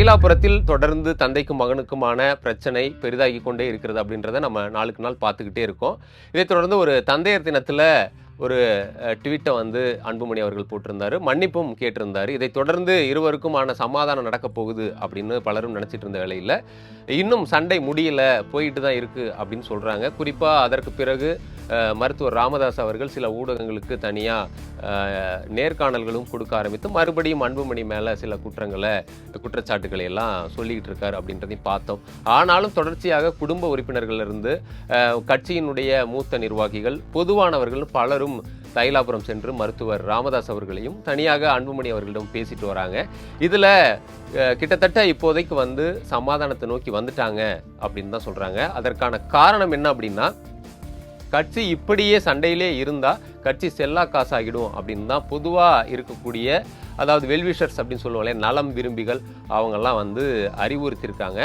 தைலாபுரத்தில் தொடர்ந்து தந்தைக்கும் மகனுக்குமான பிரச்சனை பெரிதாகி கொண்டே இருக்கிறது அப்படின்றத நம்ம நாளுக்கு நாள் பார்த்துக்கிட்டே இருக்கோம். இதைத் தொடர்ந்து ஒரு தந்தையர் தினத்தில் ஒரு ட்வீட்டை வந்து அன்புமணி அவர்கள் போட்டிருந்தாரு, மன்னிப்பும் கேட்டிருந்தாரு. இதைத் தொடர்ந்து இருவருக்குமான சமாதானம் நடக்கப் போகுது அப்படின்னு பலரும் நினச்சிட்டு இருந்த வேளையில் இன்னும் சண்டை முடியல, போயிட்டு தான் இருக்கு அப்படின்னு சொல்றாங்க. குறிப்பாக அதற்கு பிறகு மருத்துவர் ராமதாஸ் அவர்கள் சில ஊடகங்களுக்கு தனியாக நேர்காணல்களும் கொடுக்க ஆரம்பித்து மறுபடியும் அன்புமணி மேலே சில குற்றச்சாட்டுகளை எல்லாம் சொல்லிக்கிட்டு இருக்காரு அப்படின்றதையும் பார்த்தோம். ஆனாலும் தொடர்ச்சியாக குடும்ப உறுப்பினர்களிலிருந்து கட்சியினுடைய மூத்த நிர்வாகிகள், பொதுவானவர்கள் பலரும் தைலாபுரம் சென்று மருத்துவர் ராமதாஸ் அவர்களையும் தனியாக அன்புமணி அவர்களிடம் பேசிட்டு வராங்க. இதில் கிட்டத்தட்ட இப்போதைக்கு வந்து சமாதானத்தை நோக்கி வந்துட்டாங்க அப்படின்னு தான் சொல்கிறாங்க. அதற்கான காரணம் என்ன அப்படின்னா, கட்சி இப்படியே சண்டையிலே இருந்தால் கட்சி செல்லா காசாகிடும் அப்படின்னு தான் பொதுவாக இருக்கக்கூடிய, அதாவது வெல்விஷர்ஸ் அப்படின்னு சொல்லுவாங்களே, நலம் விரும்பிகள், அவங்கெல்லாம் வந்து அறிவுறுத்தியிருக்காங்க.